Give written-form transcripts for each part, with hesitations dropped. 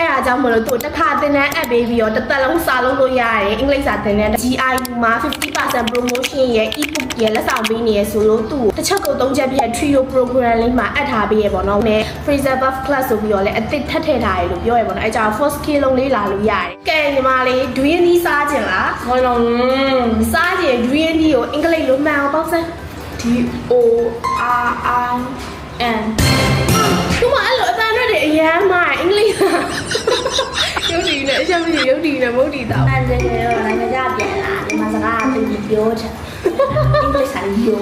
အဲ့ဒါကြောင့်မလို့သူတစ်ခါသင်တန်းအပ်ပေးပြီးတော့တစ်သက်လုံးစာလုံးလို့ရတယ်အင်္ဂလိပ်စာသင်တန်း GIU မှာ 50% promotion ရဲ့ ebook ရဲ့လက်ဆောင်ပေးနေရဆိုလို့သူတစ်ချက်ကို3ချက်ပြည့် trio program လေးမှာအပ်ထားပေးရပေါ့နော်နဲ့ Fraser Buff Class ဆိုပြီးတော့လည်းအသစ်ထပ်ထည့်ထားရလို့ပြောရပေါ့နော်အဲ့ကြောင့် first skill လုံးလေးလာလို့ရတယ်ကဲညီမလေးဒွင်းနီးစားခြင်းလားဟောလုံးစားခြင်းဒွင်းနီးကိုအင်္ဂလိပ်လိုမှန်အောင်ပေါက်စမ်း DORIN သူမအဲ့လိုအတန်းတွေအရမ်းမှာအင်္ဂလိပ်ရုပ်တည်နဲ့အချက်မကြီးရုပ်တည်နဲ့မဟုတ်တည်တော့အဲ့ဒါကတော့နိုင်ငံခြားပြန်လာဒီမှာစကားအတူပြောချင်အင်္ဂလိပ်စာရော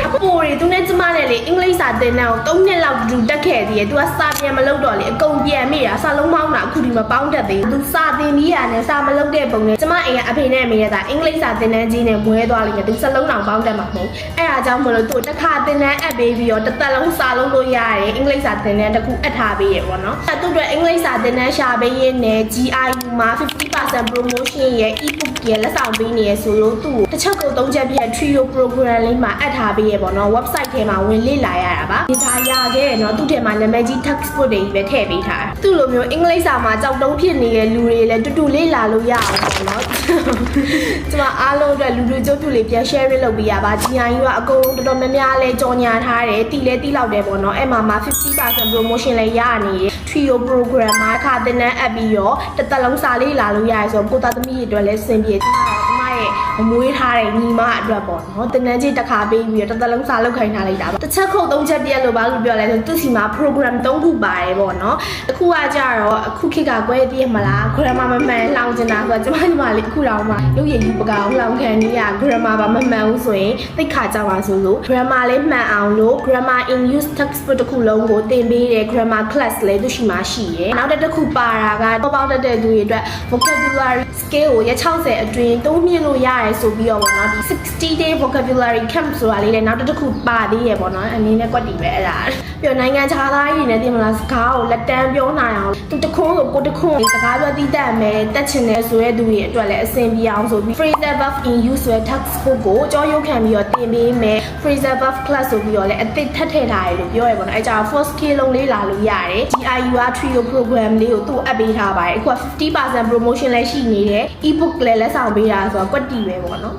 အပေါ်တွေသူနဲ့ကျမနဲ့လေအင်္ဂလိပ်စာသင်တန်းကို3နှစ်လောက်တူတက်ခဲ့သေးတယ်သူကစာပြန်မလုပ်တော့လေအကုန်ပြန်မိတာစာလုံးပေါင်းတာအခုဒီမှာပေါင်းတတ်သေးသူစာသင်ပြီးရတယ်စာမလုပ်တဲ့ပုံနဲ့ကျမအိမ်ကအဖေနဲ့အမေနဲ့သာအင်္ဂလိပ်စာသင်တန်းကြီးနဲ့မွဲသွားလိမ့်မယ်သူစလုံးတောင်ပေါင်းတတ်မှာမဟုတ်အဲ့ဒါကြောင့်မလို့သူတစ်ခါသင်တန်းအပ်ပေးပြီးတော့တစ်သက်လုံးစာလုံးလို့ရတယ်အင်္ဂလိပ်စာသင်တန်းတစ်ခုအပ်ထားပေးရပေါ့နော်သူတို့အင်္ဂလိပ်စာသင်တန်းရှာပေးရင်းနဲ့ GIU မှာ 50% promotion ရဲ့ ebook ရဲ့လက်ဆောင်ပေးနေရဆိုလို့သူတစ်ချက်ကို3ချက်ပြည့် trio program လေးမှာအပ်ထားပေးရပေါ့နော် website ထဲမှာဝင်လေ့လာရတာပါဒီသားရခဲ့ရနော်သူ့ထဲမှာနာမည်ကြီး textbook တွေပဲထည့်ပေးထားသူ့လိုမျိုးအင်္ဂလိပ်စာမှာကြောက်တုံးဖြစ်နေတဲ့လူတွေလည်းတူတူလေ့လာလို့ရအောင်ပေါ့နော်ကျမအားလုံးအတွက်လူကျုပ်တူလေးပြန် share လုပ်ပေးရပါ GIU ကအကုန်လုံးတော်တော်များများလဲကြော်ညာထားတယ်တီလဲတီလောက်တယ်ပေါ့နော်အဲ့မှာ 50% promotion လဲရနေတယ် trio program မှာခါသင်တန်းအပ်ပြီးတော့တစ်သက်လုံးစာလေးလာလို့ရတယ်ဆိုတော့ကိုသားသမီးတွေအတွက်လည်းအဆင်ပြေကျမရဲ့အမွေးထားတဲ့ညီမအတွက်ပေါ့နော်သင်တန်းကြီးတစ်ခါပေးပြီးတော့တစ်သက်လုံးစာလုပ်ခိုင်းထားလိုက်တာပါတစ်ချက်ခုတ်3ချက်ပြည့်လို့ဘာလို့ပြောလဲဆိုသူစီမှာ program 3ခုပါတယ်ပေါ့နော်တစ်ခုကကြတော့အခုခေတ်ကကွဲပြည့်မလား grammar မမှန်လောင်ကျင်တာဆိုတော့ကျမညီမလေးအခုလောက်မှရုပ်ရည်ယူပကောင်လောင်ခံနေရ grammar ပါမမှန်ဘူးဆိုရင်သိခါကြပါဆိုလို့ grammar လေးမှန်အောင်လို့ grammar in use textbook တစ်ခုလုံးကိုသင်ပေးတဲ့ grammar class လေးသူရှိမှရှိရယ်နောက်တစ်ခုပါတာကပေါပေါတက်တဲ့သူတွေအတွက် vocabulary scale ကိုရ60အတွင်း3မြင့်လို့ရတယ်ဆိုပြီးတော့ပေါ့နော်ဒီ60 day vocabulary camp ဆိုတာလေးလည်းနောက်တစ်ခုပါသေးရယ်ပေါ့နော်အနေနဲ့ကွက်တီပဲအဲ့ဒါပြီးတော့နိုင်ငံခြားသားကြီးနဲ့တင်မလားစကားကိုလက်တန်းပြောနိုင်အောင်သူတခွန်းကိုကိုတခွန်းစကားပြောတီးတတ်မယ်တက်ချင်တယ်ဆိုတဲ့သူတွေအတွက်လည်းအဆင်ပြေအောင်ဆိုပြီး Fraser Buff in use ဆိုတဲ့ textbook ကိုကြောရုပ်ခံပြီးတော့သင်ပေးမယ် Fraser Buff class ဆိုပြီးတော့လည်းအသစ်ထပ်ထည့်ထားရလို့ပြောရပေါ့နော်အဲ့ကြောင့် first skill လုံးလေးလာလို့ရတယ် GIU trio program လေးကိုသူ့အပ်ပေးထားပါတယ်အခုက50% promotion လည်းရှိနေတယ် ebook လည်းလက်ဆောင်ပေးတာဆိုတော့ကွက်တီပဲပေါ့နော်